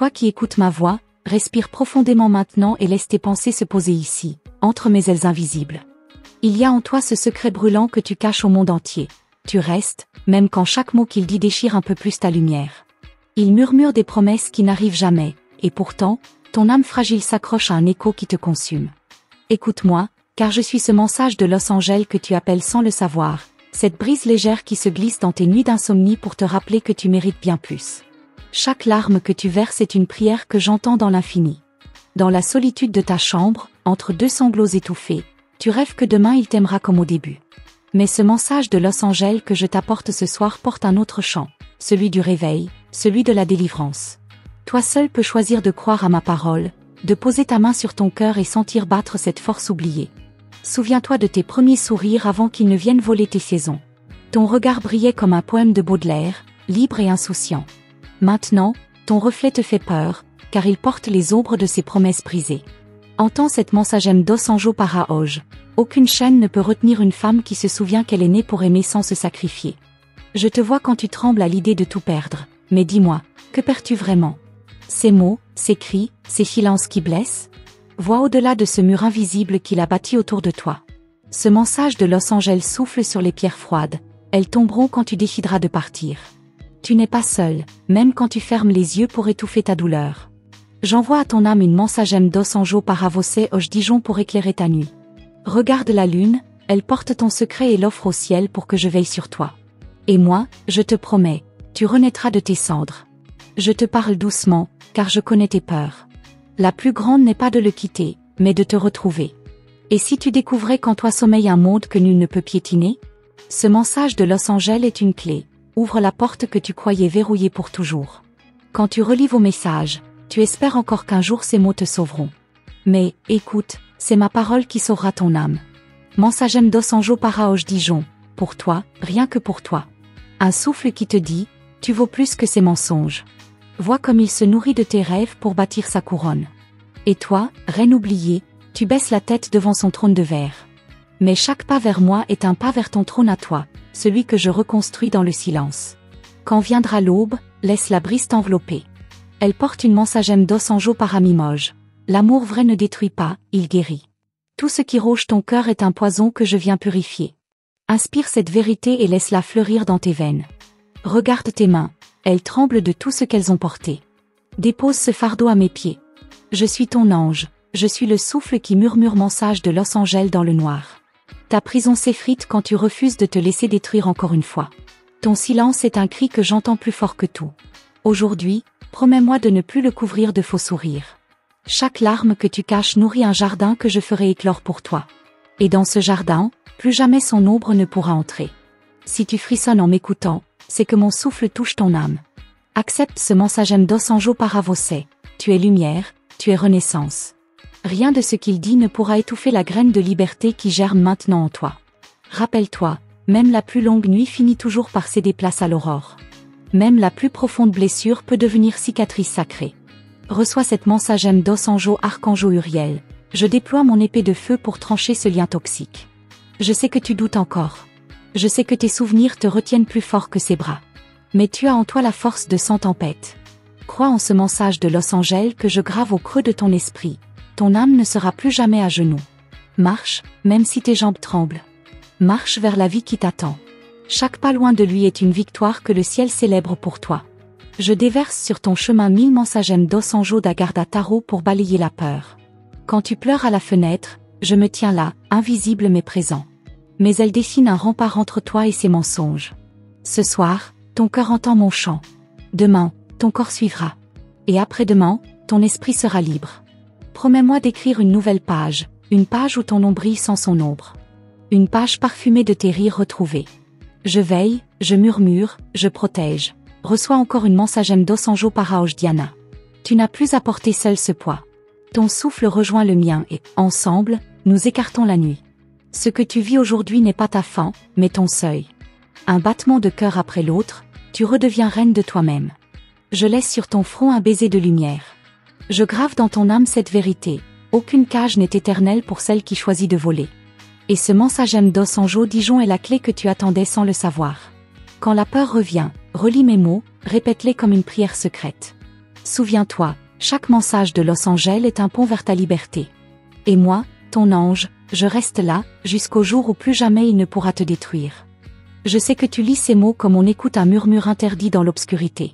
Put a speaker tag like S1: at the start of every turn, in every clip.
S1: Toi qui écoutes ma voix, respire profondément maintenant et laisse tes pensées se poser ici, entre mes ailes invisibles. Il y a en toi ce secret brûlant que tu caches au monde entier. Tu restes, même quand chaque mot qu'il dit déchire un peu plus ta lumière. Il murmure des promesses qui n'arrivent jamais, et pourtant, ton âme fragile s'accroche à un écho qui te consume. Écoute-moi, car je suis ce mensage de Los Angeles que tu appelles sans le savoir, cette brise légère qui se glisse dans tes nuits d'insomnie pour te rappeler que tu mérites bien plus. Chaque larme que tu verses est une prière que j'entends dans l'infini. Dans la solitude de ta chambre, entre deux sanglots étouffés, tu rêves que demain il t'aimera comme au début. Mais ce mensage de Los Angeles que je t'apporte ce soir porte un autre chant, celui du réveil, celui de la délivrance. Toi seul peux choisir de croire à ma parole, de poser ta main sur ton cœur et sentir battre cette force oubliée. Souviens-toi de tes premiers sourires avant qu'ils ne viennent voler tes saisons. Ton regard brillait comme un poème de Baudelaire, libre et insouciant. Maintenant, ton reflet te fait peur, car il porte les ombres de ses promesses brisées. Entends cette mensagem dos anjo para hoje. Aucune chaîne ne peut retenir une femme qui se souvient qu'elle est née pour aimer sans se sacrifier. Je te vois quand tu trembles à l'idée de tout perdre, mais dis-moi, que perds-tu vraiment? Ces mots, ces cris, ces silences qui blessent? Vois au-delà de ce mur invisible qu'il a bâti autour de toi. Ce mensage de Los Angeles souffle sur les pierres froides, elles tomberont quand tu décideras de partir. Tu n'es pas seul, même quand tu fermes les yeux pour étouffer ta douleur. J'envoie à ton âme une mensagem dos anjo para você hoje Dijon pour éclairer ta nuit. Regarde la lune, elle porte ton secret et l'offre au ciel pour que je veille sur toi. Et moi, je te promets, tu renaîtras de tes cendres. Je te parle doucement, car je connais tes peurs. La plus grande n'est pas de le quitter, mais de te retrouver. Et si tu découvrais qu'en toi sommeille un monde que nul ne peut piétiner? Ce mensage de Los Angeles est une clé. Ouvre la porte que tu croyais verrouillée pour toujours. Quand tu relis vos messages, tu espères encore qu'un jour ces mots te sauveront. Mais, écoute, c'est ma parole qui sauvera ton âme. Mensagem dos anjo para hoje Dijon, pour toi, rien que pour toi. Un souffle qui te dit, tu vaux plus que ces mensonges. Vois comme il se nourrit de tes rêves pour bâtir sa couronne. Et toi, reine oubliée, tu baisses la tête devant son trône de verre. Mais chaque pas vers moi est un pas vers ton trône à toi, celui que je reconstruis dans le silence. Quand viendra l'aube, laisse la brise t'envelopper. Elle porte une mensagem dos anjo para mimoge. L'amour vrai ne détruit pas, il guérit. Tout ce qui ronge ton cœur est un poison que je viens purifier. Inspire cette vérité et laisse-la fleurir dans tes veines. Regarde tes mains, elles tremblent de tout ce qu'elles ont porté. Dépose ce fardeau à mes pieds. Je suis ton ange, je suis le souffle qui murmure mensage de Los Angeles dans le noir. Ta prison s'effrite quand tu refuses de te laisser détruire encore une fois. Ton silence est un cri que j'entends plus fort que tout. Aujourd'hui, promets-moi de ne plus le couvrir de faux sourires. Chaque larme que tu caches nourrit un jardin que je ferai éclore pour toi. Et dans ce jardin, plus jamais son ombre ne pourra entrer. Si tu frissonnes en m'écoutant, c'est que mon souffle touche ton âme. Accepte ce mensagem dos anjo para você. Tu es lumière, tu es renaissance. Rien de ce qu'il dit ne pourra étouffer la graine de liberté qui germe maintenant en toi. Rappelle-toi, même la plus longue nuit finit toujours par céder place à l'aurore. Même la plus profonde blessure peut devenir cicatrice sacrée. Reçois cette mensagem dos anjo archanjo Uriel. Je déploie mon épée de feu pour trancher ce lien toxique. Je sais que tu doutes encore. Je sais que tes souvenirs te retiennent plus fort que ses bras. Mais tu as en toi la force de 100 tempêtes. Crois en ce mensage de Los Angeles que je grave au creux de ton esprit. Ton âme ne sera plus jamais à genoux. Marche, même si tes jambes tremblent. Marche vers la vie qui t'attend. Chaque pas loin de lui est une victoire que le ciel célèbre pour toi. Je déverse sur ton chemin 1000 mensagem dos anjo da guarda tarot pour balayer la peur. Quand tu pleures à la fenêtre, je me tiens là, invisible mais présent. Mais elle dessine un rempart entre toi et ses mensonges. Ce soir, ton cœur entend mon chant. Demain, ton corps suivra. Et après-demain, ton esprit sera libre. Promets-moi d'écrire une nouvelle page, une page où ton nom brille sans son ombre. Une page parfumée de tes rires retrouvés. Je veille, je murmure, je protège. Reçois encore une mensagem dos anjo para hoje Diana. Tu n'as plus à porter seul ce poids. Ton souffle rejoint le mien et, ensemble, nous écartons la nuit. Ce que tu vis aujourd'hui n'est pas ta fin, mais ton seuil. Un battement de cœur après l'autre, tu redeviens reine de toi-même. Je laisse sur ton front un baiser de lumière. Je grave dans ton âme cette vérité, aucune cage n'est éternelle pour celle qui choisit de voler. Et ce mensagem dos anjo Dijon est la clé que tu attendais sans le savoir. Quand la peur revient, relis mes mots, répète-les comme une prière secrète. Souviens-toi, chaque mensage de Los Angeles est un pont vers ta liberté. Et moi, ton ange, je reste là, jusqu'au jour où plus jamais il ne pourra te détruire. Je sais que tu lis ces mots comme on écoute un murmure interdit dans l'obscurité.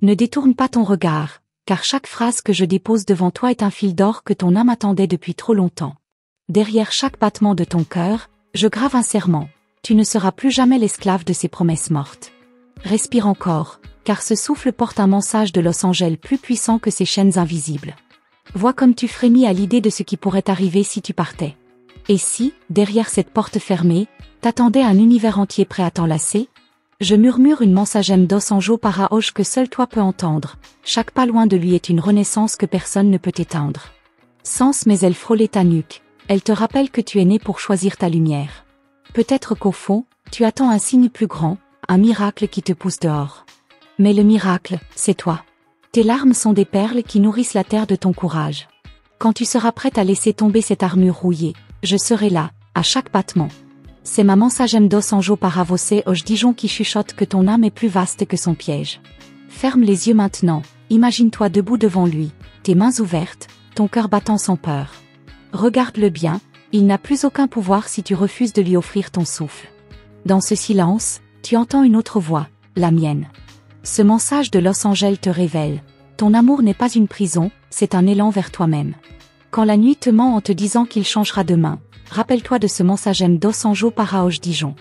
S1: Ne détourne pas ton regard, car chaque phrase que je dépose devant toi est un fil d'or que ton âme attendait depuis trop longtemps. Derrière chaque battement de ton cœur, je grave un serment. Tu ne seras plus jamais l'esclave de ces promesses mortes. Respire encore, car ce souffle porte un message de Los Angeles plus puissant que ces chaînes invisibles. Vois comme tu frémis à l'idée de ce qui pourrait arriver si tu partais. Et si, derrière cette porte fermée, t'attendais un univers entier prêt à t'enlacer? Je murmure une mensagem dos anjo para hoje que seul toi peux entendre. Chaque pas loin de lui est une renaissance que personne ne peut éteindre. Sens mais elle frôlait ta nuque. Elle te rappelle que tu es né pour choisir ta lumière. Peut-être qu'au fond, tu attends un signe plus grand, un miracle qui te pousse dehors. Mais le miracle, c'est toi. Tes larmes sont des perles qui nourrissent la terre de ton courage. Quand tu seras prête à laisser tomber cette armure rouillée, je serai là, à chaque battement. C'est ma mensagem dos anjo para você hoje Dijon qui chuchote que ton âme est plus vaste que son piège. Ferme les yeux maintenant, imagine-toi debout devant lui, tes mains ouvertes, ton cœur battant sans peur. Regarde-le bien, il n'a plus aucun pouvoir si tu refuses de lui offrir ton souffle. Dans ce silence, tu entends une autre voix, la mienne. Ce mensage de Los Angeles te révèle, ton amour n'est pas une prison, c'est un élan vers toi-même. Quand la nuit te ment en te disant qu'il changera demain, rappelle-toi de ce mensagem dos anjo para hoje Dijon.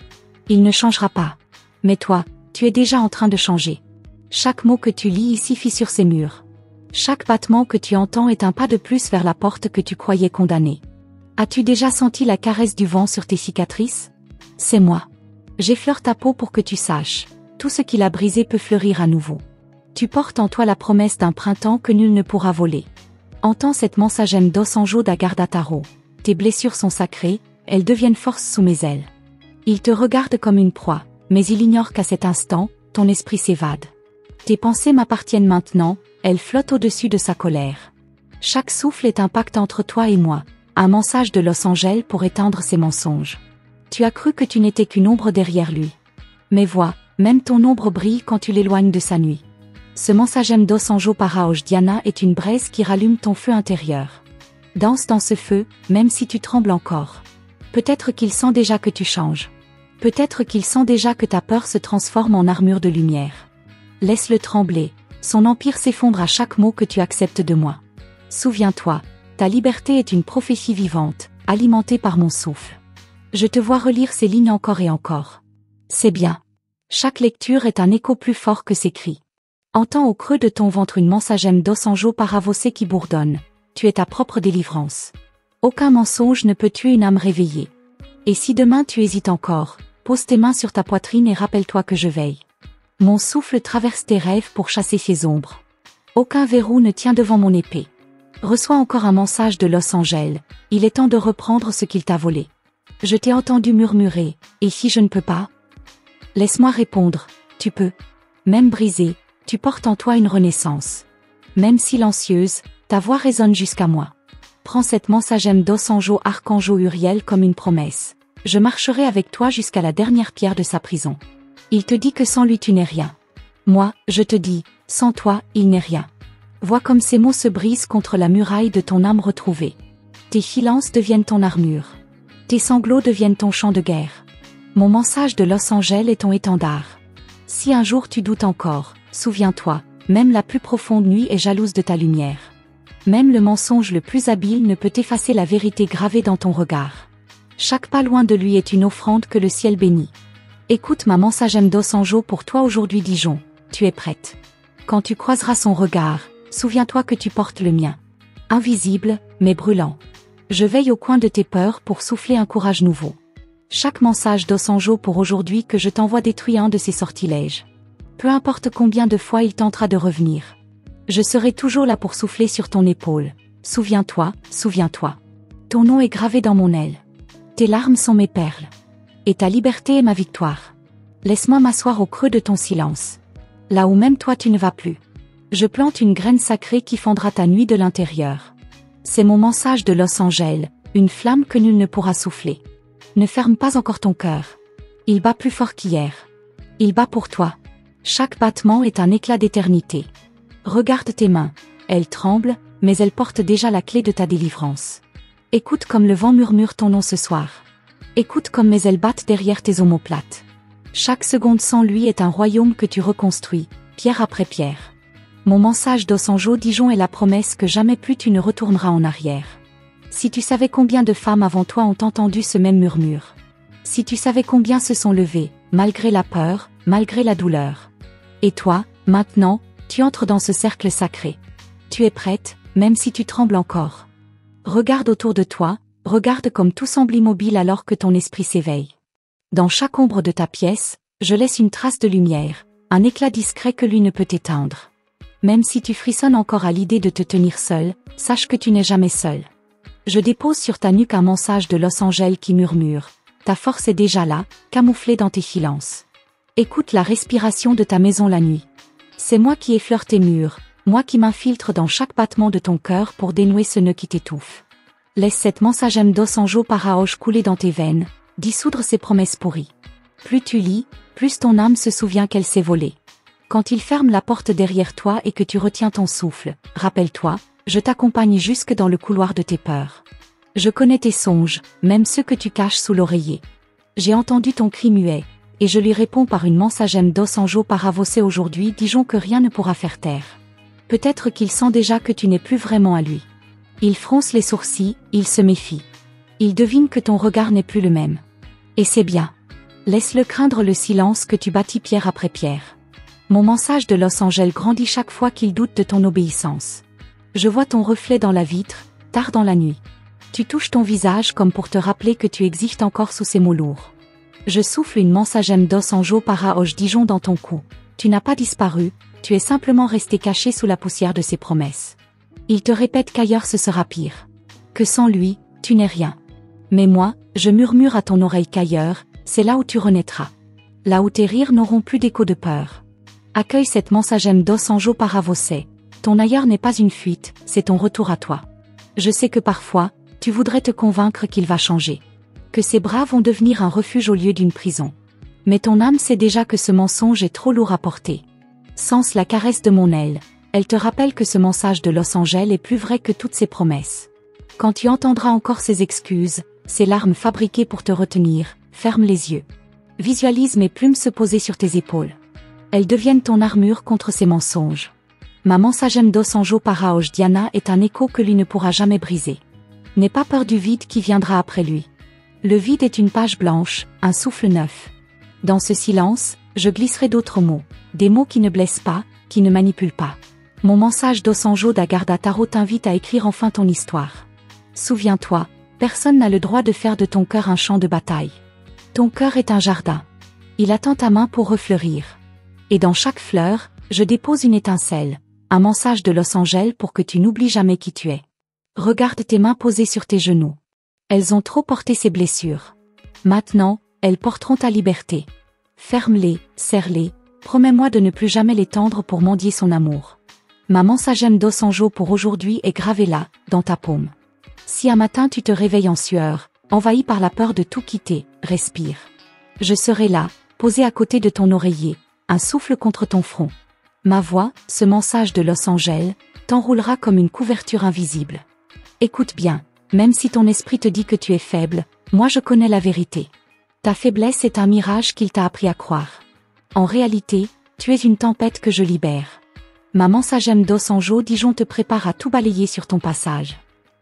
S1: Il ne changera pas. Mais toi, tu es déjà en train de changer. Chaque mot que tu lis ici fissure ces murs. Chaque battement que tu entends est un pas de plus vers la porte que tu croyais condamnée. As-tu déjà senti la caresse du vent sur tes cicatrices? C'est moi. J'effleure ta peau pour que tu saches. Tout ce qu'il a brisé peut fleurir à nouveau. Tu portes en toi la promesse d'un printemps que nul ne pourra voler. Entends cette mensagem dos anjo da Gardataro. Tes blessures sont sacrées, elles deviennent force sous mes ailes. Il te regarde comme une proie, mais il ignore qu'à cet instant, ton esprit s'évade. Tes pensées m'appartiennent maintenant, elles flottent au-dessus de sa colère. Chaque souffle est un pacte entre toi et moi, un mensage de Los Angeles pour éteindre ses mensonges. Tu as cru que tu n'étais qu'une ombre derrière lui. Mais vois, même ton ombre brille quand tu l'éloignes de sa nuit. Ce mensagem dos anjo para hoje Diana est une braise qui rallume ton feu intérieur. Danse dans ce feu, même si tu trembles encore. Peut-être qu'il sent déjà que tu changes. Peut-être qu'il sent déjà que ta peur se transforme en armure de lumière. Laisse-le trembler, son empire s'effondre à chaque mot que tu acceptes de moi. Souviens-toi, ta liberté est une prophétie vivante, alimentée par mon souffle. Je te vois relire ces lignes encore et encore. C'est bien. Chaque lecture est un écho plus fort que ces cris. Entends au creux de ton ventre une mensagem dos anjo para você qui bourdonne. Tu es ta propre délivrance. Aucun mensonge ne peut tuer une âme réveillée. Et si demain tu hésites encore, pose tes mains sur ta poitrine et rappelle-toi que je veille. Mon souffle traverse tes rêves pour chasser ces ombres. Aucun verrou ne tient devant mon épée. Reçois encore un message de Los Angeles, il est temps de reprendre ce qu'il t'a volé. Je t'ai entendu murmurer, et si je ne peux pas? Laisse-moi répondre, tu peux. Même brisée, tu portes en toi une renaissance. Même silencieuse, ta voix résonne jusqu'à moi. Prends cette mensagem dos anjo archangeau Uriel comme une promesse. Je marcherai avec toi jusqu'à la dernière pierre de sa prison. Il te dit que sans lui tu n'es rien. Moi, je te dis, sans toi, il n'est rien. Vois comme ces mots se brisent contre la muraille de ton âme retrouvée. Tes silences deviennent ton armure. Tes sanglots deviennent ton champ de guerre. Mon mensage de Los Angeles est ton étendard. Si un jour tu doutes encore, souviens-toi, même la plus profonde nuit est jalouse de ta lumière. Même le mensonge le plus habile ne peut effacer la vérité gravée dans ton regard. Chaque pas loin de lui est une offrande que le ciel bénit. Écoute ma mensagem dos anjo pour toi aujourd'hui Dijon, tu es prête. Quand tu croiseras son regard, souviens-toi que tu portes le mien. Invisible, mais brûlant. Je veille au coin de tes peurs pour souffler un courage nouveau. Chaque mensage dos anjo pour aujourd'hui que je t'envoie détruit un de ses sortilèges. Peu importe combien de fois il tentera de revenir. Je serai toujours là pour souffler sur ton épaule. Souviens-toi, souviens-toi. Ton nom est gravé dans mon aile. Tes larmes sont mes perles. Et ta liberté est ma victoire. Laisse-moi m'asseoir au creux de ton silence. Là où même toi tu ne vas plus. Je plante une graine sacrée qui fendra ta nuit de l'intérieur. C'est mon mensage de Los Angeles, une flamme que nul ne pourra souffler. Ne ferme pas encore ton cœur. Il bat plus fort qu'hier. Il bat pour toi. Chaque battement est un éclat d'éternité. Regarde tes mains. Elles tremblent, mais elles portent déjà la clé de ta délivrance. Écoute comme le vent murmure ton nom ce soir. Écoute comme mes ailes battent derrière tes omoplates. Chaque seconde sans lui est un royaume que tu reconstruis, pierre après pierre. Mon mensage d'Osanjo Dijon est la promesse que jamais plus tu ne retourneras en arrière. Si tu savais combien de femmes avant toi ont entendu ce même murmure. Si tu savais combien se sont levées, malgré la peur, malgré la douleur. Et toi, maintenant, tu entres dans ce cercle sacré. Tu es prête, même si tu trembles encore. Regarde autour de toi, regarde comme tout semble immobile alors que ton esprit s'éveille. Dans chaque ombre de ta pièce, je laisse une trace de lumière, un éclat discret que lui ne peut éteindre. Même si tu frissonnes encore à l'idée de te tenir seul, sache que tu n'es jamais seul. Je dépose sur ta nuque un mensage de Los Angeles qui murmure. Ta force est déjà là, camouflée dans tes silences. Écoute la respiration de ta maison la nuit. C'est moi qui effleure tes murs, moi qui m'infiltre dans chaque battement de ton cœur pour dénouer ce nœud qui t'étouffe. Laisse cette mensagem d'Osanjo Paraoge couler dans tes veines, dissoudre ses promesses pourries. Plus tu lis, plus ton âme se souvient qu'elle s'est volée. Quand il ferme la porte derrière toi et que tu retiens ton souffle, rappelle-toi, je t'accompagne jusque dans le couloir de tes peurs. Je connais tes songes, même ceux que tu caches sous l'oreiller. J'ai entendu ton cri muet, et je lui réponds par une mensagem d'Osanjo Paravocé aujourd'hui Dijon que rien ne pourra faire taire. Peut-être qu'il sent déjà que tu n'es plus vraiment à lui. Il fronce les sourcils, il se méfie. Il devine que ton regard n'est plus le même. Et c'est bien. Laisse-le craindre le silence que tu bâtis pierre après pierre. Mon mensage de Los Angeles grandit chaque fois qu'il doute de ton obéissance. Je vois ton reflet dans la vitre, tard dans la nuit. Tu touches ton visage comme pour te rappeler que tu existes encore sous ces mots lourds. Je souffle une mensagem d'Osanjo Paraoge Dijon dans ton cou. Tu n'as pas disparu, tu es simplement resté caché sous la poussière de ses promesses. Il te répète qu'ailleurs ce sera pire. Que sans lui, tu n'es rien. Mais moi, je murmure à ton oreille qu'ailleurs, c'est là où tu renaîtras. Là où tes rires n'auront plus d'écho de peur. Accueille cette mensagem d'Osanjo Paravocé. Ton ailleurs n'est pas une fuite, c'est ton retour à toi. Je sais que parfois, tu voudrais te convaincre qu'il va changer. Que ses bras vont devenir un refuge au lieu d'une prison. Mais ton âme sait déjà que ce mensonge est trop lourd à porter. Sens la caresse de mon aile, elle te rappelle que ce mensage de Los Angeles est plus vrai que toutes ses promesses. Quand tu entendras encore ses excuses, ses larmes fabriquées pour te retenir, ferme les yeux. Visualise mes plumes se poser sur tes épaules. Elles deviennent ton armure contre ces mensonges. Ma mensagem d'Osanjo Paraoge Diana est un écho que lui ne pourra jamais briser. N'aie pas peur du vide qui viendra après lui. Le vide est une page blanche, un souffle neuf. Dans ce silence, je glisserai d'autres mots, des mots qui ne blessent pas, qui ne manipulent pas. Mon mensage d'Osanjo d'Agarda Tarot t'invite à écrire enfin ton histoire. Souviens-toi, personne n'a le droit de faire de ton cœur un champ de bataille. Ton cœur est un jardin. Il attend ta main pour refleurir. Et dans chaque fleur, je dépose une étincelle, un mensage de Los Angeles pour que tu n'oublies jamais qui tu es. Regarde tes mains posées sur tes genoux. Elles ont trop porté ces blessures. Maintenant, elles porteront ta liberté. Ferme-les, serre-les, promets-moi de ne plus jamais les tendre pour mendier son amour. Ma mensagem d'Osanjo pour aujourd'hui est gravée là, dans ta paume. Si un matin tu te réveilles en sueur, envahi par la peur de tout quitter, respire. Je serai là, posé à côté de ton oreiller, un souffle contre ton front. Ma voix, ce mensage de Los Angeles, t'enroulera comme une couverture invisible. Écoute bien, même si ton esprit te dit que tu es faible, moi je connais la vérité. Ta faiblesse est un mirage qu'il t'a appris à croire. En réalité, tu es une tempête que je libère. Ma mensagem d'Osanjo Dijon te prépare à tout balayer sur ton passage.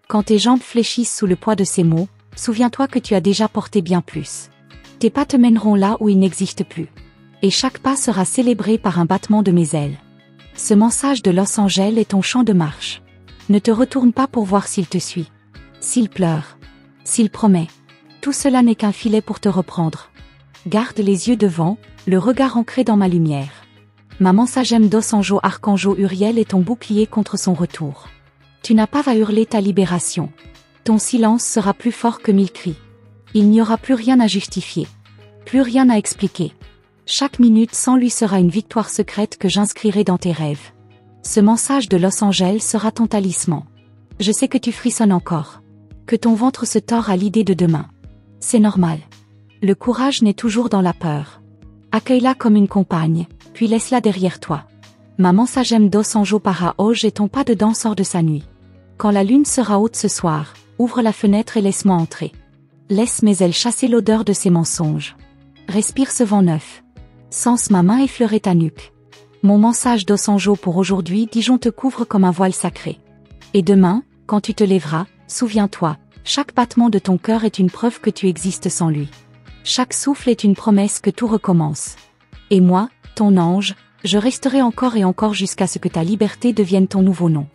S1: Quand tes jambes fléchissent sous le poids de ces mots, souviens-toi que tu as déjà porté bien plus. Tes pas te mèneront là où ils n'existent plus. Et chaque pas sera célébré par un battement de mes ailes. Ce mensage de Los Angeles est ton champ de marche. Ne te retourne pas pour voir s'il te suit. S'il pleure. S'il promet. Tout cela n'est qu'un filet pour te reprendre. Garde les yeux devant, le regard ancré dans ma lumière. Ma mensagem d'Osanjo Archanjo Uriel est ton bouclier contre son retour. Tu n'as pas à hurler ta libération. Ton silence sera plus fort que 1000 cris. Il n'y aura plus rien à justifier. Plus rien à expliquer. Chaque minute sans lui sera une victoire secrète que j'inscrirai dans tes rêves. Ce mensage de Los Angeles sera ton talisman. Je sais que tu frissonnes encore. Que ton ventre se tord à l'idée de demain. C'est normal. Le courage naît toujours dans la peur. Accueille-la comme une compagne, puis laisse-la derrière toi. Maman Sagem d'Osanjo Paraoj et ton pas dedans sort de sa nuit. Quand la lune sera haute ce soir, ouvre la fenêtre et laisse-moi entrer. Laisse mes ailes chasser l'odeur de ces mensonges. Respire ce vent neuf. Sens ma main effleurer ta nuque. Mon mensage d'Osanjo pour aujourd'hui, Dijon te couvre comme un voile sacré. Et demain, quand tu te lèveras, souviens-toi, chaque battement de ton cœur est une preuve que tu existes sans lui. Chaque souffle est une promesse que tout recommence. Et moi, ton ange, je resterai encore et encore jusqu'à ce que ta liberté devienne ton nouveau nom.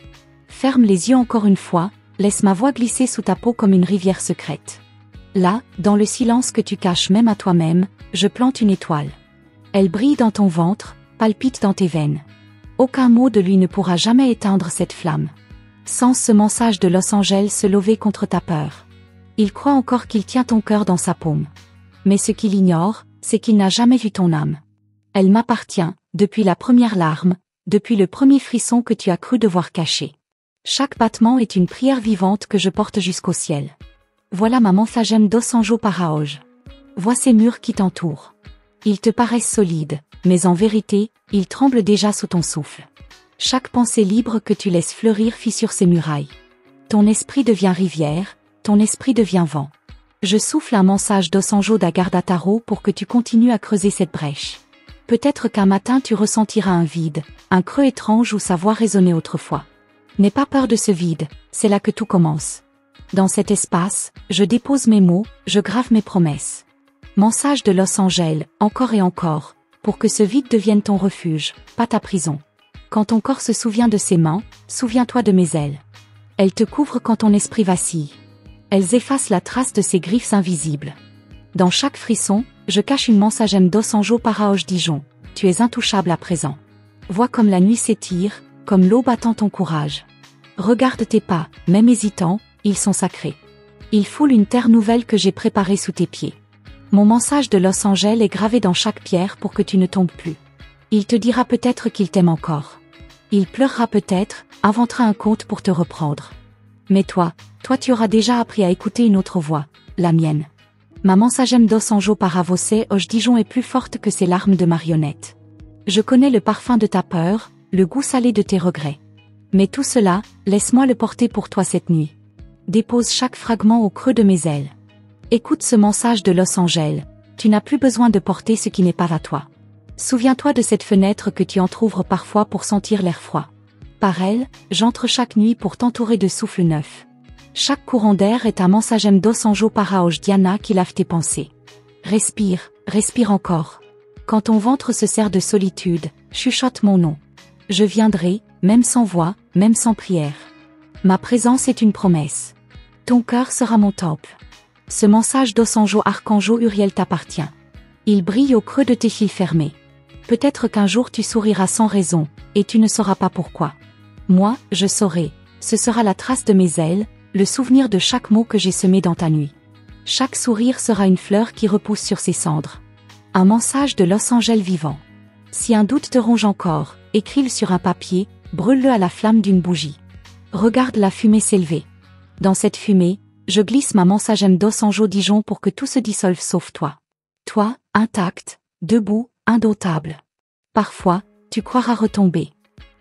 S1: Ferme les yeux encore une fois, laisse ma voix glisser sous ta peau comme une rivière secrète. Là, dans le silence que tu caches même à toi-même, je plante une étoile. Elle brille dans ton ventre, palpite dans tes veines. Aucun mot de lui ne pourra jamais éteindre cette flamme. Sens ce mensage de Los Angeles se lever contre ta peur. Il croit encore qu'il tient ton cœur dans sa paume. Mais ce qu'il ignore, c'est qu'il n'a jamais vu ton âme. Elle m'appartient, depuis la première larme, depuis le premier frisson que tu as cru devoir cacher. Chaque battement est une prière vivante que je porte jusqu'au ciel. Voilà maman Sagem d'Osanjo Paraoj. Vois ces murs qui t'entourent. Ils te paraissent solides, mais en vérité, ils tremblent déjà sous ton souffle. Chaque pensée libre que tu laisses fleurir fissure ces murailles. Ton esprit devient rivière, ton esprit devient vent. Je souffle un mensage d'Osanjo d'Agardataro pour que tu continues à creuser cette brèche. Peut-être qu'un matin tu ressentiras un vide, un creux étrange où sa voix résonnait autrefois. N'aie pas peur de ce vide, c'est là que tout commence. Dans cet espace, je dépose mes mots, je grave mes promesses. Mensage de Los Angeles, encore et encore, pour que ce vide devienne ton refuge, pas ta prison. Quand ton corps se souvient de ses mains, souviens-toi de mes ailes. Elles te couvrent quand ton esprit vacille. Elles effacent la trace de ces griffes invisibles. Dans chaque frisson, je cache une Sagem d'Osanjo Paraoj Dijon. Tu es intouchable à présent. Vois comme la nuit s'étire, comme l'eau battant ton courage. Regarde tes pas, même hésitants, ils sont sacrés. Ils foulent une terre nouvelle que j'ai préparée sous tes pieds. Mon mensage de Los Angeles est gravé dans chaque pierre pour que tu ne tombes plus. Il te dira peut-être qu'il t'aime encore. Il pleurera peut-être, inventera un conte pour te reprendre. Mais toi tu auras déjà appris à écouter une autre voix, la mienne. Maman Sagem d'Osanjo Paravosé Oj Dijon est plus forte que ces larmes de marionnette. Je connais le parfum de ta peur, le goût salé de tes regrets. Mais tout cela, laisse-moi le porter pour toi cette nuit. Dépose chaque fragment au creux de mes ailes. Écoute ce mensage de Los Angeles, tu n'as plus besoin de porter ce qui n'est pas à toi. Souviens-toi de cette fenêtre que tu entr'ouvres parfois pour sentir l'air froid. Par elle, j'entre chaque nuit pour t'entourer de souffles neufs. Chaque courant d'air est un Sagem d'Osanjo Paraoj Diana qui lave tes pensées. Respire, respire encore. Quand ton ventre se serre de solitude, chuchote mon nom. Je viendrai, même sans voix, même sans prière. Ma présence est une promesse. Ton cœur sera mon temple. Ce mensage d'Osanjo Archanjo Uriel t'appartient. Il brille au creux de tes cils fermés. Peut-être qu'un jour tu souriras sans raison, et tu ne sauras pas pourquoi. Moi, je saurai. Ce sera la trace de mes ailes, le souvenir de chaque mot que j'ai semé dans ta nuit. Chaque sourire sera une fleur qui repousse sur ses cendres. Un mensage de Los Angeles vivant. Si un doute te ronge encore, écris-le sur un papier, brûle-le à la flamme d'une bougie. Regarde la fumée s'élever. Dans cette fumée, je glisse ma Sagem d'Osanjo Dijon pour que tout se dissolve sauf toi. Toi, intact, debout, indomptable. Parfois, tu croiras retomber.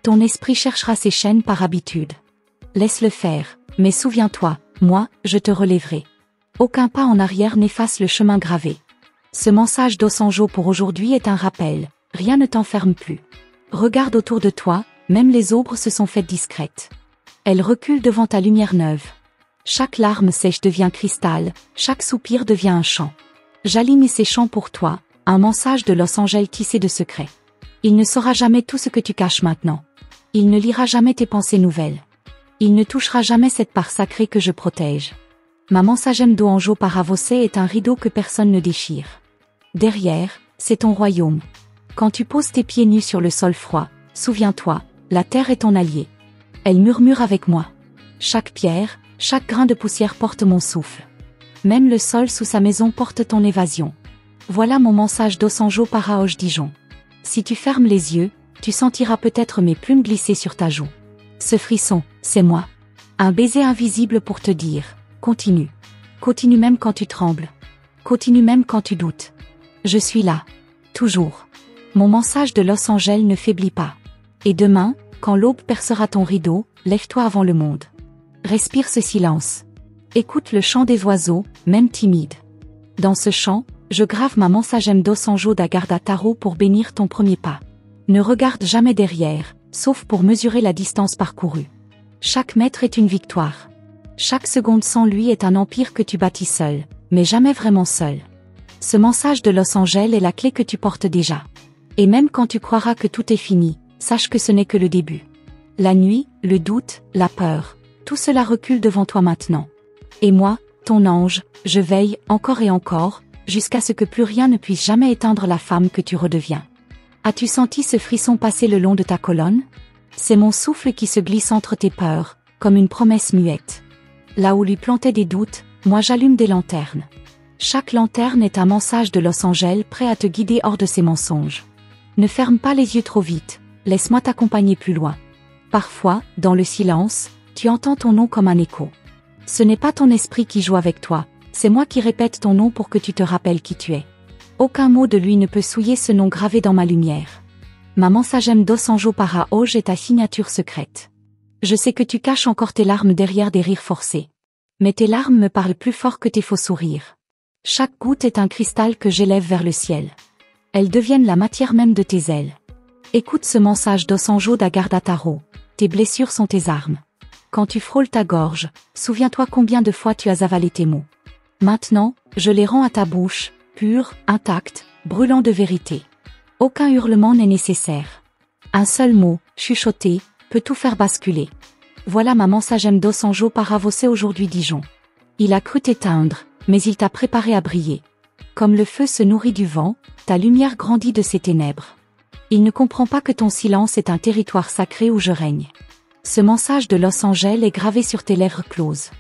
S1: Ton esprit cherchera ses chaînes par habitude. Laisse-le faire, mais souviens-toi, moi, je te relèverai. Aucun pas en arrière n'efface le chemin gravé. Ce mensage d'Osanjo pour aujourd'hui est un rappel, rien ne t'enferme plus. Regarde autour de toi, même les ombres se sont faites discrètes. Elles reculent devant ta lumière neuve. Chaque larme sèche devient cristal, chaque soupir devient un chant. J'aligne ces chants pour toi, un mensage de Los Angeles tissé de secrets. Il ne saura jamais tout ce que tu caches maintenant. Il ne lira jamais tes pensées nouvelles. Il ne touchera jamais cette part sacrée que je protège. Maman Sagem d'Osanjo Paravosé est un rideau que personne ne déchire. Derrière, c'est ton royaume. Quand tu poses tes pieds nus sur le sol froid, souviens-toi, la terre est ton allié. Elle murmure avec moi. Chaque pierre, chaque grain de poussière porte mon souffle. Même le sol sous sa maison porte ton évasion. Voilà mon mensage d'Osanjo Paraoj Dijon. Si tu fermes les yeux, tu sentiras peut-être mes plumes glisser sur ta joue. Ce frisson, c'est moi. Un baiser invisible pour te dire, continue. Continue même quand tu trembles. Continue même quand tu doutes. Je suis là. Toujours. Mon mensage de Los Angeles ne faiblit pas. Et demain, quand l'aube percera ton rideau, lève-toi avant le monde. Respire ce silence. Écoute le chant des oiseaux, même timides. Dans ce chant, je grave ma mensagem d'Osanjo da Garda Taro pour bénir ton premier pas. Ne regarde jamais derrière, sauf pour mesurer la distance parcourue. Chaque mètre est une victoire. Chaque seconde sans lui est un empire que tu bâtis seul, mais jamais vraiment seul. Ce mensage de Los Angeles est la clé que tu portes déjà. Et même quand tu croiras que tout est fini, sache que ce n'est que le début. La nuit, le doute, la peur, tout cela recule devant toi maintenant. Et moi, ton ange, je veille, encore et encore, jusqu'à ce que plus rien ne puisse jamais éteindre la femme que tu redeviens. As-tu senti ce frisson passer le long de ta colonne? C'est mon souffle qui se glisse entre tes peurs, comme une promesse muette. Là où lui plantait des doutes, moi j'allume des lanternes. Chaque lanterne est un mensage de Los Angeles prêt à te guider hors de ses mensonges. Ne ferme pas les yeux trop vite, laisse-moi t'accompagner plus loin. Parfois, dans le silence, tu entends ton nom comme un écho. Ce n'est pas ton esprit qui joue avec toi, c'est moi qui répète ton nom pour que tu te rappelles qui tu es. Aucun mot de lui ne peut souiller ce nom gravé dans ma lumière. Ma mensagem d'Osanjo para hoje est ta signature secrète. Je sais que tu caches encore tes larmes derrière des rires forcés. Mais tes larmes me parlent plus fort que tes faux sourires. Chaque goutte est un cristal que j'élève vers le ciel. Elles deviennent la matière même de tes ailes. Écoute ce mensage d'Osanjo da Garda Taro. Tes blessures sont tes armes. Quand tu frôles ta gorge, souviens-toi combien de fois tu as avalé tes mots. Maintenant, je les rends à ta bouche, pure, intacte, brûlant de vérité. Aucun hurlement n'est nécessaire. Un seul mot, chuchoté, peut tout faire basculer. Voilà ma mensagem d'Osanjo para você aujourd'hui Dijon. Il a cru t'éteindre, mais il t'a préparé à briller. Comme le feu se nourrit du vent, ta lumière grandit de ses ténèbres. Il ne comprend pas que ton silence est un territoire sacré où je règne. Ce mensage de Los Angeles est gravé sur tes lèvres closes.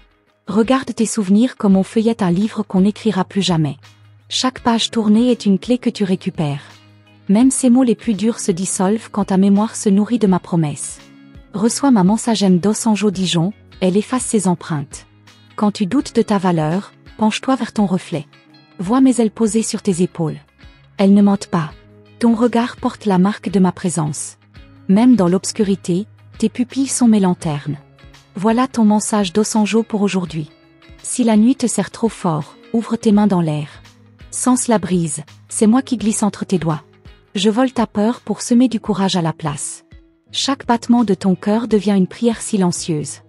S1: Regarde tes souvenirs comme on feuillette un livre qu'on n'écrira plus jamais. Chaque page tournée est une clé que tu récupères. Même ces mots les plus durs se dissolvent quand ta mémoire se nourrit de ma promesse. Reçois ma mensagem d'Osanjo Dijon, elle efface ses empreintes. Quand tu doutes de ta valeur, penche-toi vers ton reflet. Vois mes ailes posées sur tes épaules. Elles ne mentent pas. Ton regard porte la marque de ma présence. Même dans l'obscurité, tes pupilles sont mes lanternes. Voilà ton mensage d'Osanjo pour aujourd'hui. Si la nuit te serre trop fort, ouvre tes mains dans l'air. Sens la brise, c'est moi qui glisse entre tes doigts. Je vole ta peur pour semer du courage à la place. Chaque battement de ton cœur devient une prière silencieuse.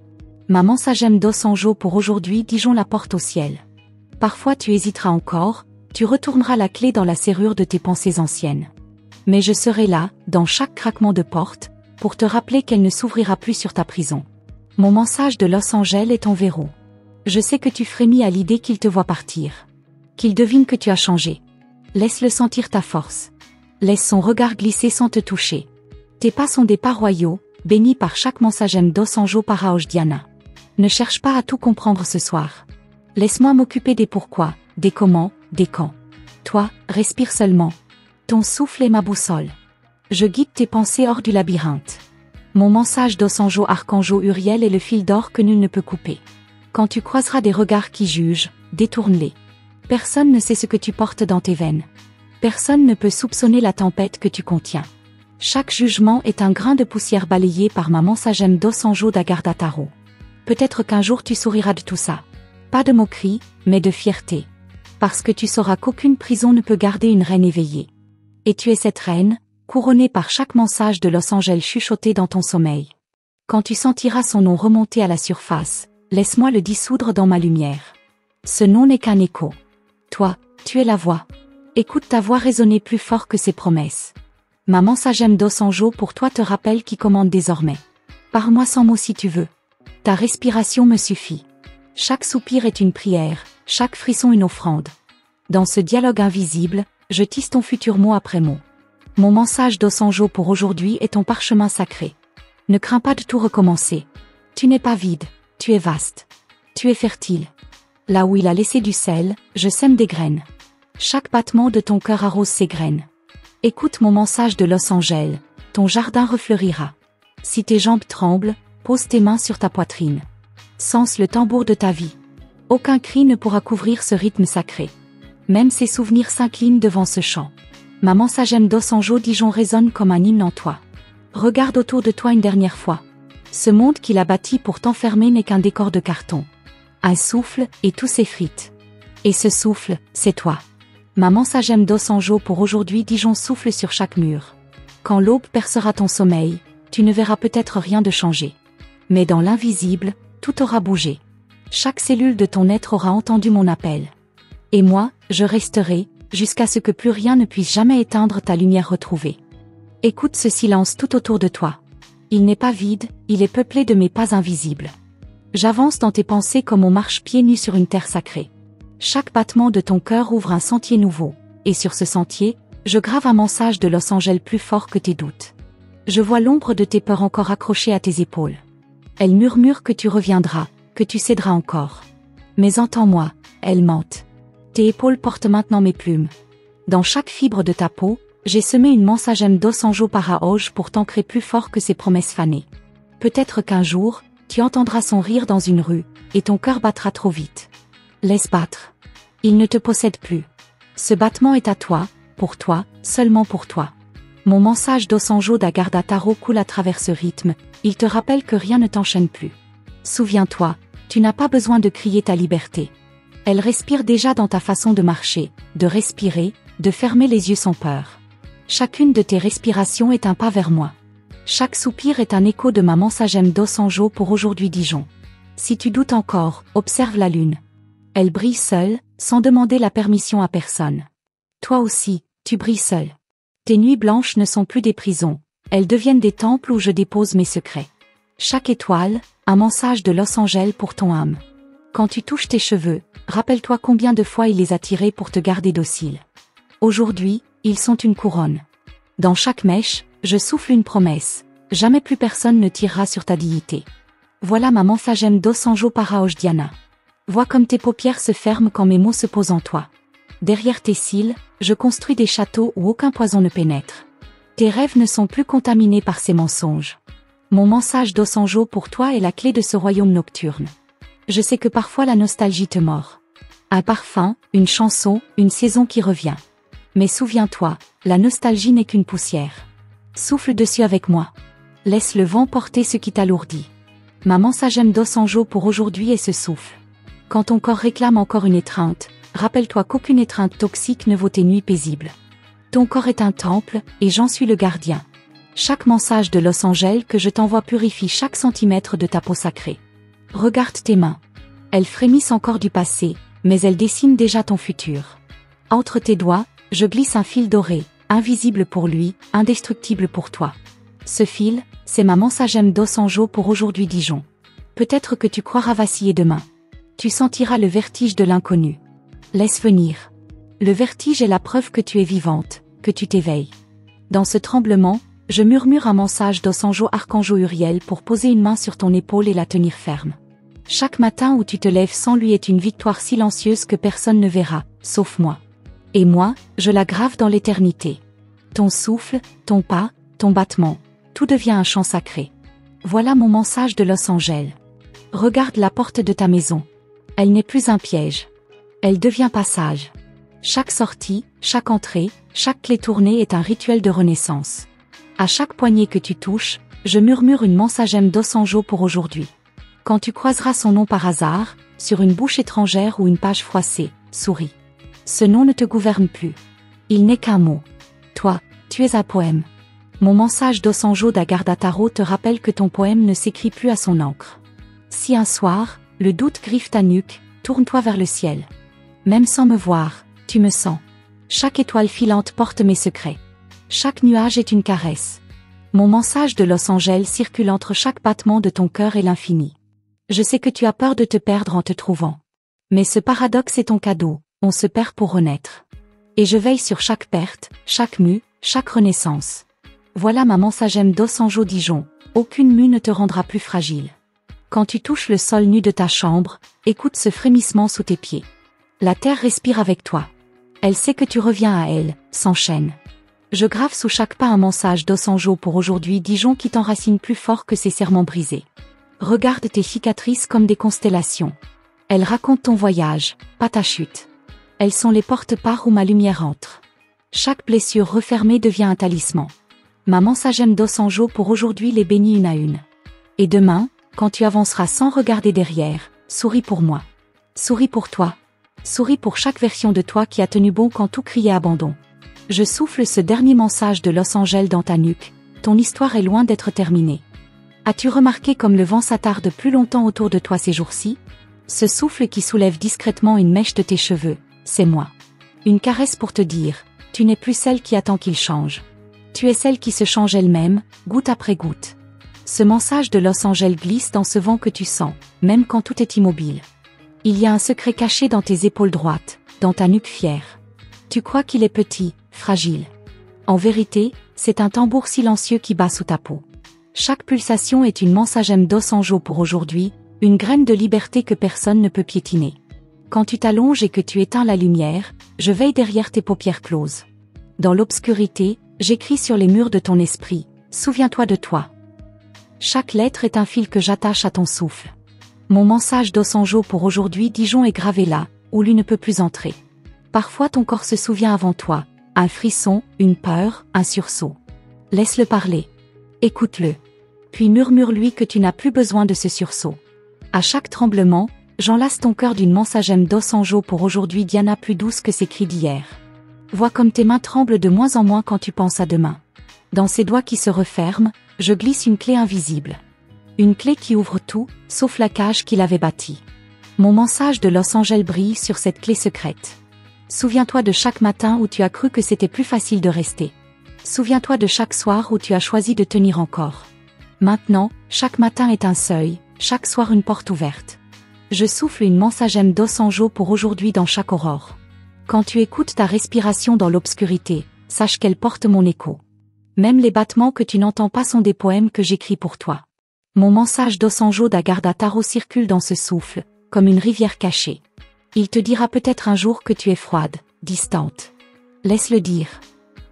S1: Ma mensagem d'Osanjo pour aujourd'hui Dijon la porte au ciel. Parfois tu hésiteras encore, tu retourneras la clé dans la serrure de tes pensées anciennes. Mais je serai là, dans chaque craquement de porte, pour te rappeler qu'elle ne s'ouvrira plus sur ta prison. Mon mensage de Los Angeles est ton verrou. Je sais que tu frémis à l'idée qu'il te voit partir. Qu'il devine que tu as changé. Laisse-le sentir ta force. Laisse son regard glisser sans te toucher. Tes pas sont des pas royaux, bénis par chaque mensagem d'Osanjo para hoje Diana. Ne cherche pas à tout comprendre ce soir. Laisse-moi m'occuper des pourquoi, des comment, des quand. Toi, respire seulement. Ton souffle est ma boussole. Je guide tes pensées hors du labyrinthe. Mon mensage d'Osanjo Archanjo Uriel est le fil d'or que nul ne peut couper. Quand tu croiseras des regards qui jugent, détourne-les. Personne ne sait ce que tu portes dans tes veines. Personne ne peut soupçonner la tempête que tu contiens. Chaque jugement est un grain de poussière balayé par ma mensagem d'Osanjo da Garda Taro. Peut-être qu'un jour tu souriras de tout ça. Pas de moquerie, mais de fierté. Parce que tu sauras qu'aucune prison ne peut garder une reine éveillée. Et tu es cette reine, couronnée par chaque mensage de Los Angeles chuchoté dans ton sommeil. Quand tu sentiras son nom remonter à la surface, laisse-moi le dissoudre dans ma lumière. Ce nom n'est qu'un écho. Toi, tu es la voix. Écoute ta voix résonner plus fort que ses promesses. Ma mensagem d'Osanjo pour toi te rappelle qui commande désormais. Parle-moi sans mots si tu veux. Ta respiration me suffit. Chaque soupir est une prière, chaque frisson une offrande. Dans ce dialogue invisible, je tisse ton futur mot après mot. Mon mensage d'Osanjo pour aujourd'hui est ton parchemin sacré. Ne crains pas de tout recommencer. Tu n'es pas vide, tu es vaste. Tu es fertile. Là où il a laissé du sel, je sème des graines. Chaque battement de ton cœur arrose ses graines. Écoute mon mensage de Los Angeles, ton jardin refleurira. Si tes jambes tremblent, pose tes mains sur ta poitrine. Sens le tambour de ta vie. Aucun cri ne pourra couvrir ce rythme sacré. Même ses souvenirs s'inclinent devant ce chant. Ma mensagem d'Osanjo Dijon résonne comme un hymne en toi. Regarde autour de toi une dernière fois. Ce monde qu'il a bâti pour t'enfermer n'est qu'un décor de carton. Un souffle, et tout s'effrite. Et ce souffle, c'est toi. Maman Sagem d'Osanjo pour aujourd'hui Dijon souffle sur chaque mur. Quand l'aube percera ton sommeil, tu ne verras peut-être rien de changer. Mais dans l'invisible, tout aura bougé. Chaque cellule de ton être aura entendu mon appel. Et moi, je resterai, jusqu'à ce que plus rien ne puisse jamais éteindre ta lumière retrouvée. Écoute ce silence tout autour de toi. Il n'est pas vide, il est peuplé de mes pas invisibles. J'avance dans tes pensées comme on marche pieds nus sur une terre sacrée. Chaque battement de ton cœur ouvre un sentier nouveau, et sur ce sentier, je grave un mensage de Los Angeles plus fort que tes doutes. Je vois l'ombre de tes peurs encore accrochée à tes épaules. Elle murmure que tu reviendras, que tu céderas encore. Mais entends-moi, elle mente. Tes épaules portent maintenant mes plumes. Dans chaque fibre de ta peau, j'ai semé une mensagem d'Osanjo Paraoj pour t'ancrer plus fort que ses promesses fanées. Peut-être qu'un jour, tu entendras son rire dans une rue, et ton cœur battra trop vite. Laisse battre. Il ne te possède plus. Ce battement est à toi, pour toi, seulement pour toi. Mon mensage d'Osanjo d'Agardataro coule à travers ce rythme, il te rappelle que rien ne t'enchaîne plus. Souviens-toi, tu n'as pas besoin de crier ta liberté. Elle respire déjà dans ta façon de marcher, de respirer, de fermer les yeux sans peur. Chacune de tes respirations est un pas vers moi. Chaque soupir est un écho de ma mensagem d'Osanjo pour aujourd'hui Dijon. Si tu doutes encore, observe la lune. Elle brille seule, sans demander la permission à personne. Toi aussi, tu brilles seul. Tes nuits blanches ne sont plus des prisons, elles deviennent des temples où je dépose mes secrets. Chaque étoile, un mensage de Los Angeles pour ton âme. Quand tu touches tes cheveux, rappelle-toi combien de fois il les a tirés pour te garder docile. Aujourd'hui, ils sont une couronne. Dans chaque mèche, je souffle une promesse. Jamais plus personne ne tirera sur ta dignité. Voilà ma mensagem d'Osanjo Paraoj Diana. Vois comme tes paupières se ferment quand mes mots se posent en toi. Derrière tes cils, je construis des châteaux où aucun poison ne pénètre. Tes rêves ne sont plus contaminés par ces mensonges. Mon mensage d'Osanjo pour toi est la clé de ce royaume nocturne. Je sais que parfois la nostalgie te mord. Un parfum, une chanson, une saison qui revient. Mais souviens-toi, la nostalgie n'est qu'une poussière. Souffle dessus avec moi. Laisse le vent porter ce qui t'alourdit. Ma mensagem d'Osanjo pour aujourd'hui est ce souffle. Quand ton corps réclame encore une étreinte, rappelle-toi qu'aucune étreinte toxique ne vaut tes nuits paisibles. Ton corps est un temple, et j'en suis le gardien. Chaque mensage de Los Angeles que je t'envoie purifie chaque centimètre de ta peau sacrée. Regarde tes mains. Elles frémissent encore du passé, mais elles dessinent déjà ton futur. Entre tes doigts, je glisse un fil doré, invisible pour lui, indestructible pour toi. Ce fil, c'est ma mensagem d'Osanjo pour aujourd'hui Dijon. Peut-être que tu croiras vaciller demain. Tu sentiras le vertige de l'inconnu. Laisse venir. Le vertige est la preuve que tu es vivante, que tu t'éveilles. Dans ce tremblement, je murmure un mensage d'Osanjo Archangeau Uriel pour poser une main sur ton épaule et la tenir ferme. Chaque matin où tu te lèves sans lui est une victoire silencieuse que personne ne verra, sauf moi. Et moi, je la grave dans l'éternité. Ton souffle, ton pas, ton battement, tout devient un chant sacré. Voilà mon mensage de Los Angeles. Regarde la porte de ta maison. Elle n'est plus un piège. Elle devient passage. Chaque sortie, chaque entrée, chaque clé tournée est un rituel de renaissance. À chaque poignée que tu touches, je murmure une mensagem d'Osanjo pour aujourd'hui. Quand tu croiseras son nom par hasard, sur une bouche étrangère ou une page froissée, souris. Ce nom ne te gouverne plus. Il n'est qu'un mot. Toi, tu es un poème. Mon mensage d'Osanjo d'Agardataro te rappelle que ton poème ne s'écrit plus à son encre. Si un soir, le doute griffe ta nuque, tourne-toi vers le ciel. Même sans me voir, tu me sens. Chaque étoile filante porte mes secrets. Chaque nuage est une caresse. Mon mensage de Los Angeles circule entre chaque battement de ton cœur et l'infini. Je sais que tu as peur de te perdre en te trouvant. Mais ce paradoxe est ton cadeau, on se perd pour renaître. Et je veille sur chaque perte, chaque mue, chaque renaissance. Voilà ma mensagem d'Osanjo Dijon, aucune mue ne te rendra plus fragile. Quand tu touches le sol nu de ta chambre, écoute ce frémissement sous tes pieds. La terre respire avec toi. Elle sait que tu reviens à elle, s'enchaîne. Je grave sous chaque pas un mensage d'Osanjo pour aujourd'hui Dijon qui t'enracine plus fort que ses serments brisés. Regarde tes cicatrices comme des constellations. Elles racontent ton voyage, pas ta chute. Elles sont les porte-parts où ma lumière entre. Chaque blessure refermée devient un talisman. Maman Sagem Dosanjo pour aujourd'hui les bénit une à une. Et demain, quand tu avanceras sans regarder derrière, souris pour moi. Souris pour toi. Souris pour chaque version de toi qui a tenu bon quand tout criait abandon. Je souffle ce dernier mensage de Los Angeles dans ta nuque, ton histoire est loin d'être terminée. As-tu remarqué comme le vent s'attarde plus longtemps autour de toi ces jours-ci? Ce souffle qui soulève discrètement une mèche de tes cheveux, c'est moi. Une caresse pour te dire, tu n'es plus celle qui attend qu'il change. Tu es celle qui se change elle-même, goutte après goutte. Ce mensage de Los Angeles glisse dans ce vent que tu sens, même quand tout est immobile. Il y a un secret caché dans tes épaules droites, dans ta nuque fière. Tu crois qu'il est petit, fragile. En vérité, c'est un tambour silencieux qui bat sous ta peau. Chaque pulsation est une Sagem Dosanjo pour aujourd'hui, une graine de liberté que personne ne peut piétiner. Quand tu t'allonges et que tu éteins la lumière, je veille derrière tes paupières closes. Dans l'obscurité, j'écris sur les murs de ton esprit, souviens-toi de toi. Chaque lettre est un fil que j'attache à ton souffle. Mon mensage Dosanjo pour aujourd'hui Dijon est gravé là, où lui ne peut plus entrer. Parfois ton corps se souvient avant toi, un frisson, une peur, un sursaut. Laisse-le parler. Écoute-le. Puis murmure-lui que tu n'as plus besoin de ce sursaut. À chaque tremblement, j'enlace ton cœur d'une Sagem Dosanjo pour aujourd'hui Diana plus douce que ses cris d'hier. Vois comme tes mains tremblent de moins en moins quand tu penses à demain. Dans ses doigts qui se referment, je glisse une clé invisible. Une clé qui ouvre tout, sauf la cage qu'il avait bâtie. Mon mensage de Los Angeles brille sur cette clé secrète. Souviens-toi de chaque matin où tu as cru que c'était plus facile de rester. Souviens-toi de chaque soir où tu as choisi de tenir encore. Maintenant, chaque matin est un seuil, chaque soir une porte ouverte. Je souffle une Sagem Dosanjo pour aujourd'hui dans chaque aurore. Quand tu écoutes ta respiration dans l'obscurité, sache qu'elle porte mon écho. Même les battements que tu n'entends pas sont des poèmes que j'écris pour toi. Mon mensage Dosanjo d'Agarda Taro circule dans ce souffle, comme une rivière cachée. Il te dira peut-être un jour que tu es froide, distante. Laisse-le dire.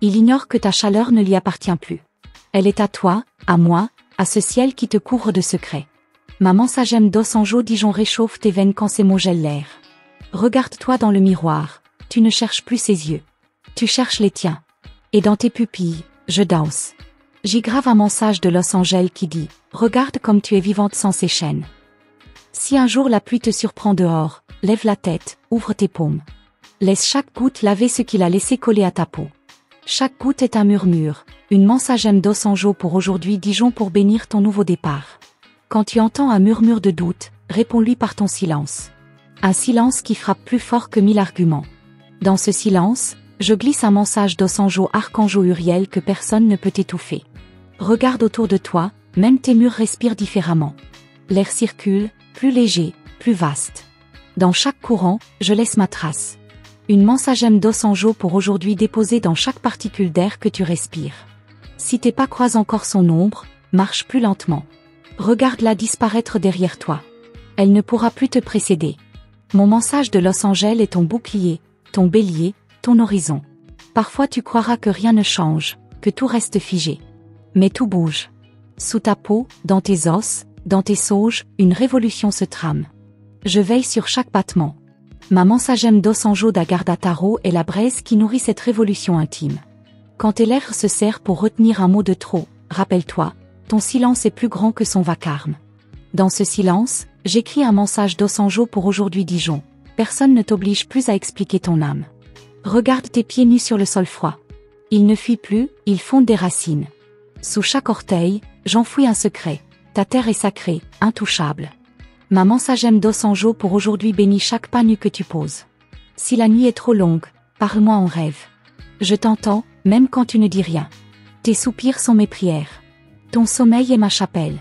S1: Il ignore que ta chaleur ne lui appartient plus. Elle est à toi, à moi, à ce ciel qui te couvre de secrets. Maman Sagem Dosanjo Dijon réchauffe tes veines quand ces mots gèlent l'air. Regarde-toi dans le miroir, tu ne cherches plus ses yeux. Tu cherches les tiens. Et dans tes pupilles, je danse. J'y grave un mensage de Los Angeles qui dit « Regarde comme tu es vivante sans ces chaînes ». Si un jour la pluie te surprend dehors, lève la tête, ouvre tes paumes. Laisse chaque goutte laver ce qu'il a laissé coller à ta peau. Chaque goutte est un murmure, une Sagem Dosanjo pour aujourd'hui Dijon pour bénir ton nouveau départ. Quand tu entends un murmure de doute, réponds-lui par ton silence. Un silence qui frappe plus fort que 1000 arguments. Dans ce silence, je glisse un mensage Dosanjo Archangeau Uriel que personne ne peut étouffer. Regarde autour de toi, même tes murs respirent différemment. L'air circule, plus léger, plus vaste. Dans chaque courant, je laisse ma trace. Une Sagem Dosanjo pour aujourd'hui déposée dans chaque particule d'air que tu respires. Si tes pas croisent encore son ombre, marche plus lentement. Regarde-la disparaître derrière toi. Elle ne pourra plus te précéder. Mon mensage de Los Angeles est ton bouclier, ton bélier, ton horizon. Parfois tu croiras que rien ne change, que tout reste figé. Mais tout bouge. Sous ta peau, dans tes os, dans tes sauges, une révolution se trame. Je veille sur chaque battement. Maman Sagem Dosanjo d'Agarda Taro est la braise qui nourrit cette révolution intime. Quand tes lèvres se serrent pour retenir un mot de trop, rappelle-toi, ton silence est plus grand que son vacarme. Dans ce silence, j'écris un mensage Dosanjo pour aujourd'hui Dijon. Personne ne t'oblige plus à expliquer ton âme. Regarde tes pieds nus sur le sol froid. Ils ne fuient plus, ils fondent des racines. Sous chaque orteil, j'enfouis un secret. Ta terre est sacrée, intouchable. Maman Sagem Dosanjo pour aujourd'hui bénit chaque pas nu que tu poses. Si la nuit est trop longue, parle-moi en rêve. Je t'entends, même quand tu ne dis rien. Tes soupirs sont mes prières. Ton sommeil est ma chapelle.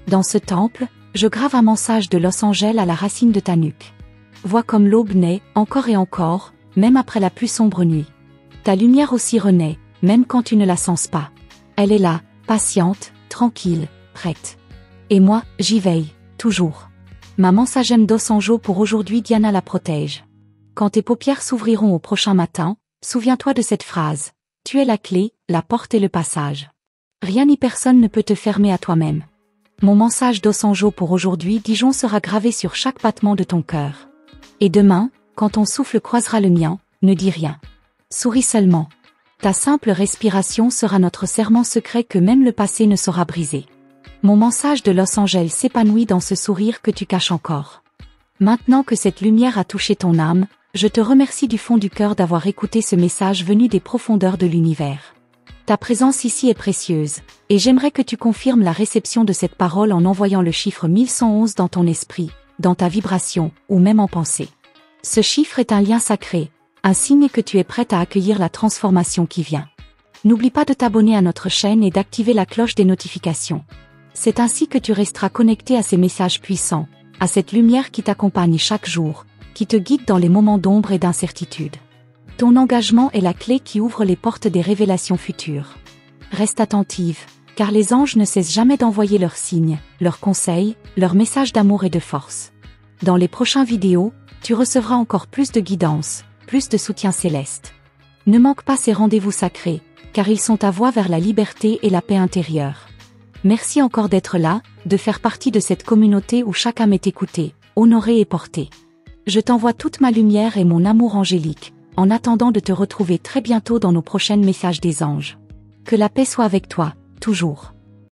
S1: Dans ce temple, je grave un mensage de Los Angeles à la racine de ta nuque. Vois comme l'aube naît, encore et encore, même après la plus sombre nuit. Ta lumière aussi renaît, même quand tu ne la sens pas. Elle est là, patiente, tranquille, prête. Et moi, j'y veille, toujours. Maman Sagem Dosanjo pour aujourd'hui Diana la protège. Quand tes paupières s'ouvriront au prochain matin, souviens-toi de cette phrase. Tu es la clé, la porte et le passage. Rien ni personne ne peut te fermer à toi-même. Mon mensage Dosanjo pour aujourd'hui Dijon sera gravé sur chaque battement de ton cœur. Et demain, quand ton souffle croisera le mien, ne dis rien. Souris seulement. Ta simple respiration sera notre serment secret que même le passé ne saura briser. Mon message de Los Angeles s'épanouit dans ce sourire que tu caches encore. Maintenant que cette lumière a touché ton âme, je te remercie du fond du cœur d'avoir écouté ce message venu des profondeurs de l'univers. Ta présence ici est précieuse, et j'aimerais que tu confirmes la réception de cette parole en envoyant le chiffre 1111 dans ton esprit, dans ta vibration, ou même en pensée. Ce chiffre est un lien sacré, un signe que tu es prête à accueillir la transformation qui vient. N'oublie pas de t'abonner à notre chaîne et d'activer la cloche des notifications. C'est ainsi que tu resteras connecté à ces messages puissants, à cette lumière qui t'accompagne chaque jour, qui te guide dans les moments d'ombre et d'incertitude. Ton engagement est la clé qui ouvre les portes des révélations futures. Reste attentive, car les anges ne cessent jamais d'envoyer leurs signes, leurs conseils, leurs messages d'amour et de force. Dans les prochaines vidéos, tu recevras encore plus de guidance, plus de soutien céleste. Ne manque pas ces rendez-vous sacrés, car ils sont ta voie vers la liberté et la paix intérieure. Merci encore d'être là, de faire partie de cette communauté où chaque âme est écoutée, honorée et portée. Je t'envoie toute ma lumière et mon amour angélique, en attendant de te retrouver très bientôt dans nos prochains messages des anges. Que la paix soit avec toi, toujours.